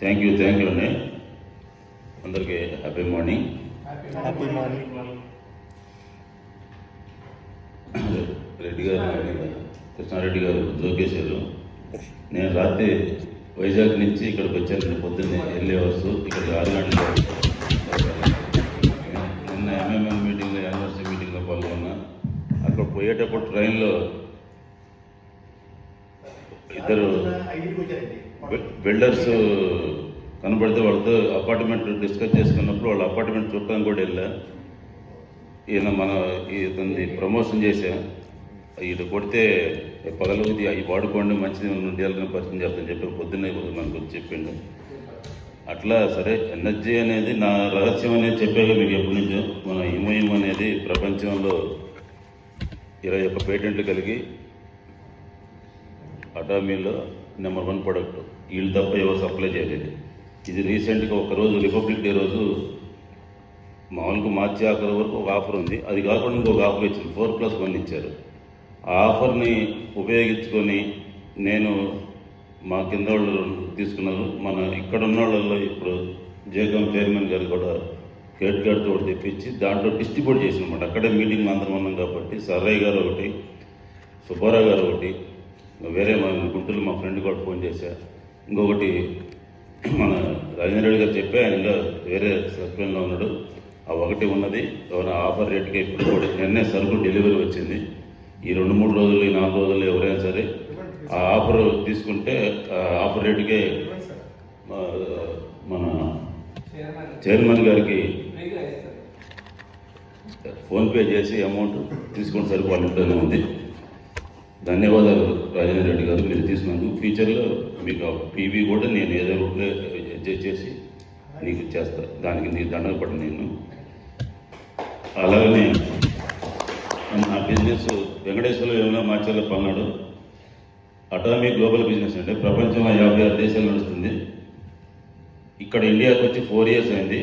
Thank you అండి. అందరికీ happy morning. Reddy గారు, కృష్ణారెడ్డి గారు జోకేశారు. నేను రాత్రి వైజాగ్ నుంచి ఇక్కడికి వచ్చాను. పొద్దున్నే ఎర్లీ అవర్స్ ఇక్కడికి 6 గంటలకు. నిన్న ఎంఎంఎల్ మీటింగ్లో, యూనివర్సిటీ మీటింగ్లో పాల్గొన్నా. అక్కడ పోయేటప్పుడు ట్రైన్లో ఇద్దరు బిల్డర్స్ కనబడితే వాళ్ళతో అపార్ట్మెంట్ డిస్కస్ చేసుకున్నప్పుడు వాళ్ళ అపార్ట్మెంట్ చూడటానికి కూడా వెళ్ళా. ఇతన్ని ప్రమోషన్ చేశా. ఇటు కొడితే పగలవుది, అవి వాడుకోండి, మంచిది ఉండాలని పరిచయం చేస్తాను చెప్పి పొద్దున్నే మనకు చెప్పిండు. అట్లా సరే, ఎనర్జీ అనేది నా రహస్యం అనేది చెప్పాక మీకు ఎప్పటి నుంచో. మన ఇమోయిమ్ అనేది ప్రపంచంలో 21 పేటెంట్లు కలిగి అటామీలో నెంబర్ 1 ప్రొడక్ట్. వీళ్ళు తప్ప ఎవరు సప్లై చేయలేదు. ఇది రీసెంట్గా ఒకరోజు రిపబ్లిక్ డే రోజు మామూలుగా మార్చి ఆఖరి వరకు ఒక ఆఫర్ ఉంది. అది కాకుండా ఇంకొక ఆఫర్ ఇచ్చింది, 4+1 ఇచ్చారు. ఆ ఆఫర్ని ఉపయోగించుకొని నేను మా కింద వాళ్ళు తీసుకున్నారు. మన ఇక్కడ ఉన్న వాళ్ళల్లో ఇప్పుడు జేకామ్ చైర్మన్ గారు కూడా కేట్ గారితో ఒకటి తెప్పించి దాంట్లో డిస్ట్రిబ్యూట్ చేసినమాట. అక్కడే మీటింగ్ అందరం ఉన్నాం కాబట్టి సర్రయ్య గారు ఒకటి, సుబ్బారావు గారు ఒకటి, వేరే మా గుంటూరు మా ఫ్రెండ్ కూడా ఫోన్ చేశారు. ఇంకొకటి మన రాజేంద్ర రెడ్డి గారు చెప్పి ఆయన ఇంకా వేరే సస్పెన్లో ఉన్నాడు. ఆ ఒకటి ఉన్నది ఆఫర్ రేట్గా ఇప్పుడు కూడా నిన్నే సరుకు డెలివరీ వచ్చింది. ఈ 2-3 రోజులు, ఈ 4 రోజుల్లో ఎవరైనా సరే ఆ ఆఫర్ తీసుకుంటే ఆఫర్ రేటుకే మన చైర్మన్ గారికి ఫోన్పే చేసి అమౌంట్ తీసుకుని సరిపోవాలంటూనే ఉంది. ధన్యవాదాలు రాజేంద్ర రెడ్డి గారు, మీరు తీసుకున్నందుకు. ఫ్యూచర్లో మీకు పీవీ కూడా నేను ఏదో రూట్లో అడ్జస్ట్ చేసి నీకు చేస్తా. దానికి నీ దండపడి నేను. అలాగనే నా బిజినెస్ వెంకటేశ్వర ఏమైనా మార్చాలో పన్నాడు. అటామీ గ్లోబల్ బిజినెస్ అంటే ప్రపంచంలో 56 దేశాలు నడుస్తుంది. ఇక్కడ ఇండియాకి వచ్చి 4 years అయింది.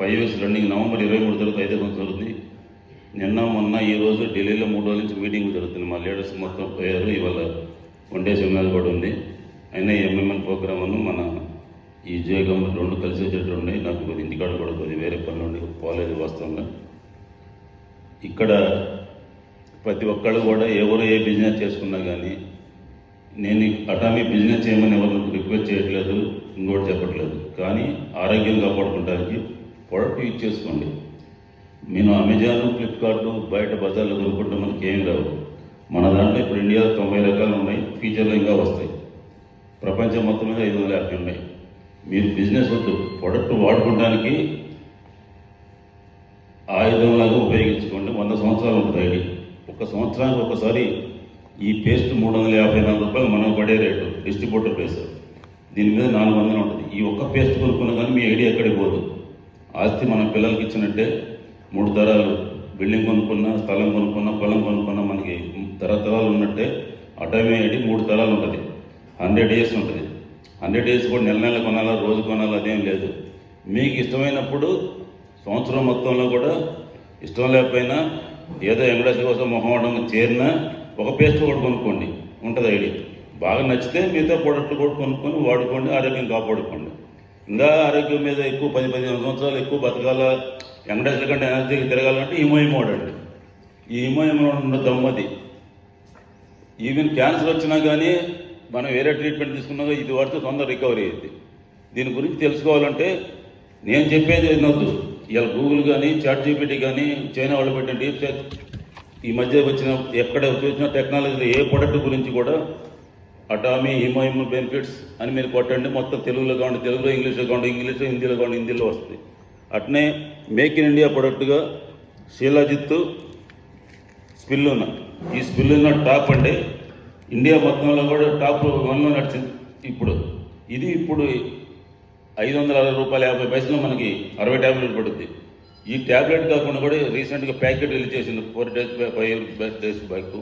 5 years రన్నింగ్. నవంబర్ 23 తరగతి 5వ సంవత్సరం జరుగుతుంది. నిన్న మొన్న ఈరోజు ఢిల్లీలో 3 రోజుల నుంచి మీటింగ్ జరుగుతుంది. మా లీడర్స్ మొత్తం పోయారు. ఇవాళ 1 day సెమినార్ కూడా ఉంది. అయినా ఎంఎంఎన్ ప్రోగ్రామ్ అను మన ఈ జేగమ్ 2 కలిసి వచ్చేటట్టు ఉన్నాయి. నాకు కొద్ది ఇంటికాడ కూడా కొద్ది వేరే పనులు ఉండి పోలేదు వాస్తవంగా. ఇక్కడ ప్రతి ఒక్కళ్ళు కూడా ఎవరు ఏ బిజినెస్ చేసుకున్నా కానీ నేను అటామీ బిజినెస్ చేయమని ఎవరిని రిక్వెస్ట్ చేయట్లేదు, ఇంకోటి చెప్పట్లేదు. కానీ ఆరోగ్యం కాపాడుకోవడానికి ప్రోడక్ట్ యూజ్ చేసుకోండి. నేను అమెజాన్, ఫ్లిప్కార్ట్, బయట బజార్లో కొనుక్కుంటే మనకి ఏం రావు. మన దాంట్లో ఇప్పుడు ఇండియాలో 90 రకాలు ఉన్నాయి. ఫ్యూచర్లో ఇంకా వస్తాయి. ప్రపంచం మొత్తం మీద 550 ఉన్నాయి. మీరు బిజినెస్ వద్దు, ప్రోడక్ట్ వాడుకోవడానికి ఆయుధంలాగా ఉపయోగించుకోండి. 100 సంవత్సరాలు ఉంటుంది ఐడి. 1 సంవత్సరానికి ఒకసారి ఈ పేస్ట్ 354 రూపాయలు మనం పడే రేటు డిస్ట్రిబ్యూటర్ పేస్ట్. దీని మీద 400 ఉంటుంది. ఈ ఒక్క పేస్ట్ కొనుక్కున్నా కానీ మీ ఐడి ఎక్కడికి పోదు. ఆస్తి మన పిల్లలకి ఇచ్చినట్టే. 3 తరాలు బిల్డింగ్ కొనుక్కున్నా, స్థలం కొనుక్కున్నా, పొలం కొనుక్కున్నా మనకి తరతరాలు ఉన్నట్టే అటామీ ఐడి 3 తరాలు ఉంటుంది. 100 years ఉంటుంది. 100 years కూడా నెల కొనాలా, రోజు కొనాలా అదేం లేదు. మీకు ఇష్టమైనప్పుడు సంవత్సరం మొత్తంలో కూడా ఇష్టం లేకపోయినా ఏదో వెంకటేశ్వర కోసం మొహమాటం చేరినా ఒక పేస్ట్ కూడా కొనుక్కోండి, ఉంటుంది ఐడి. బాగా నచ్చితే మిగతా ప్రోడక్ట్లు కూడా కొనుక్కొని వాడుకోండి, ఆరోగ్యం కాపాడుకోండి. ఇంకా ఆరోగ్యం మీద ఎక్కువ 10-15 సంవత్సరాలు ఎక్కువ బతకాల, వెంకటేశ్వర కంటే ఎనర్జీకి తిరగాలంటే ఇమోయిమ్ వాడండి. ఈ ఇమోయిమ్ ఉన్న దమ్మది. ఈవెన్ క్యాన్సర్ వచ్చినా కానీ మనం వేరే ట్రీట్మెంట్ తీసుకున్నా ఇది వాడితే తొందర రికవరీ అయ్యింది. దీని గురించి తెలుసుకోవాలంటే నేను చెప్పేది వినొద్దు. ఇలా గూగుల్ కానీ, చాట్ జీపీటీ కానీ, చైనా వాళ్ళు పెట్టిన డీప్ సెర్చ్, ఈ మధ్య వచ్చిన ఎక్కడ చూసిన టెక్నాలజీలో ఏ ప్రొడక్ట్ గురించి కూడా అటామీ ఇమోయిమ్ బెనిఫిట్స్ అని మీరు కొట్టండి. మొత్తం తెలుగులో కావండి తెలుగులో, ఇంగ్లీష్లో కావండి ఇంగ్లీష్లో, హిందీలో కావండి హిందీలో వస్తుంది. అట్నే మేక్ ఇన్ ఇండియా ప్రొడక్ట్గా శీలాజిత్ స్పిల్లున్న, ఈ స్పిల్లున్న టాప్ అంటే ఇండియా మొత్తంలో కూడా టాప్ 1లో నడిచింది. ఇప్పుడు 560 రూపాయలు 50 పైసలు మనకి 60 ట్యాబ్లెట్ పడుతుంది. ఈ ట్యాబ్లెట్ కాకుండా కూడా రీసెంట్గా ప్యాకెట్ రిలీజ్ చేసింది 4 days 5 days బ్యాక్.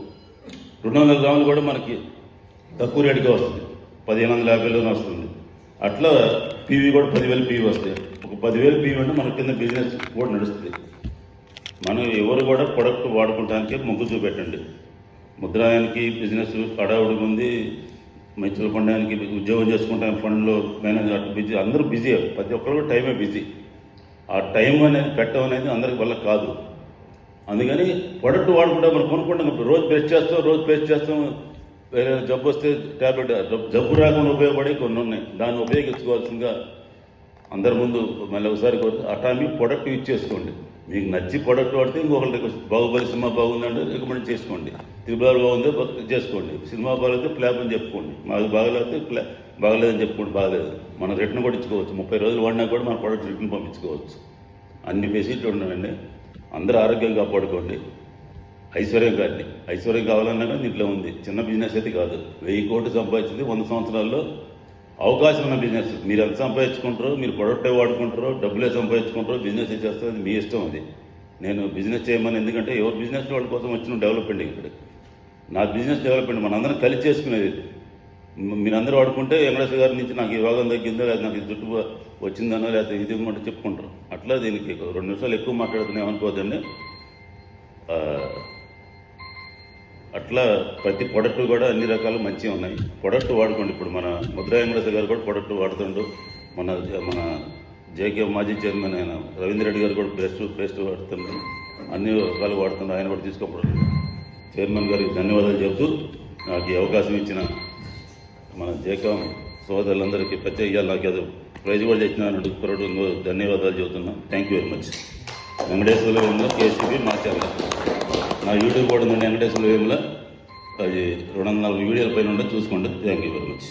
200 గ్రాములు కూడా మనకి తక్కువ రేటుగా వస్తుంది. 1550లోనే వస్తుంది. అట్లా పీవీ కూడా 10,000 పీవీ వస్తాయి. ఒక 10,000 పీవీ అంటే మన కింద బిజినెస్ కూడా నడుస్తుంది. మనం ఎవరు కూడా ప్రొడక్ట్ వాడుకోవడానికి మొగ్గు చూపెట్టండి. ముద్రాయానికి బిజినెస్ హడావుడిగా ఉంది. మ్యూచువల్ ఫండ్ ఆయనకి ఉద్యోగం చేసుకుంటాం, ఫండ్లో మేనేజ్ అటు బిజీ, అందరూ బిజీ, ప్రతి ఒక్కరు టైమే బిజీ. ఆ టైం అనేది పెట్టడం అనేది అందరికి వల్ల కాదు. అందుకని ప్రొడక్ట్ వాడుకుంటే మనం కొనుక్కుంటాం, రోజు పేస్ట్ చేస్తాం, వేరే జబ్బు వస్తే ట్యాబ్లెట్, జబ్బు రాకుండా ఉపయోగపడే కొన్ని ఉన్నాయి, దాన్ని ఉపయోగించుకోవాల్సిందిగా అందరి ముందు మళ్ళీ ఒకసారి అటామి ప్రొడక్ట్ యూజ్ చేసుకోండి. మీకు నచ్చి ప్రొడక్ట్ వాడితే ఇంకొకరికి బాహుబలి సినిమా బాగుందంటే రికమెండ్ చేసుకోండి, త్రిబుల్ బాగుందో చేసుకోండి, సినిమా బాగాలేస్తే ఫ్లాప్ అని చెప్పుకోండి, మాకు బాగలేకపోతే బాగలేదని చెప్పుకోండి, బాగలేదు. మనం రిటర్న్ కూడా ఇచ్చుకోవచ్చు, 30 రోజులు వాడినా కూడా మన ప్రొడక్ట్ రిటర్న్ పంపించుకోవచ్చు. అన్ని ఫెసిలిటీ ఉన్నాయండి. అందరూ ఆరోగ్యంగా కాపాడుకోండి. ఐశ్వర్యం కావాలన్నా కానీ దీంట్లో ఉంది, చిన్న బిజినెస్ అయితే కాదు. 1000 కోట్లు సంపాదించింది 100 సంవత్సరాల్లో అవకాశం ఉన్న బిజినెస్. మీరు ఎంత సంపాదించుకుంటారో, మీరు ప్రొడక్టే వాడుకుంటారో, డబ్బులే సంపాదించుకుంటారో, బిజినెస్ చేస్తారో అది మీ ఇష్టం. అది నేను బిజినెస్ చేయమని, ఎందుకంటే ఎవరు బిజినెస్ వాళ్ళ కోసం వచ్చిన డెవలప్మెంట్ ఇక్కడ. నా బిజినెస్ డెవలప్మెంట్ మనందరం కలిసి చేసుకునేది. మీరందరూ వాడుకుంటే వెంకటేశ్వర గారి నుంచి నాకు ఈ రోగం తగ్గిందో, లేదా నాకు జుట్టు వచ్చిందనో, లేకపోతే ఇది ఇవ్వమంటే చెప్పుకుంటారు. అట్లా దీనికి 2 నిమిషాలు ఎక్కువ మాట్లాడుతున్నాయి అనుకోవద్దండి. అట్లా ప్రతి ప్రొడక్ట్ కూడా అన్ని రకాలు మంచిగా ఉన్నాయి. ప్రొడక్ట్ వాడుకోండి. ఇప్పుడు మన ముద్రా వెంకటేశ్వర గారు కూడా ప్రొడక్ట్ వాడుతుండు, మన జేకే మాజీ చైర్మన్ అయిన రవీంద్ర రెడ్డి గారు కూడా పేస్ట్ వాడుతుండ్రు, అన్ని రకాలు వాడుతుండ్రు. ఆయన కూడా తీసుకోకూడదు. చైర్మన్ గారికి ధన్యవాదాలు చెబుతూ నాకు ఈ అవకాశం ఇచ్చిన మన జేకాం సోదరులందరికీ ప్రత్యేక నాకు అది ప్రైజ్ కూడా తెచ్చినందుకు ధన్యవాదాలు చెబుతున్నాం. Thank you very much. Venkateswara Vemula KCB Macherla. నా యూట్యూబ్ కూడా ఉందండి, వెంకటేశ్వర వేముల. అది 240 వీడియోల పైన ఉండే, చూసుకోండి. Thank you very much.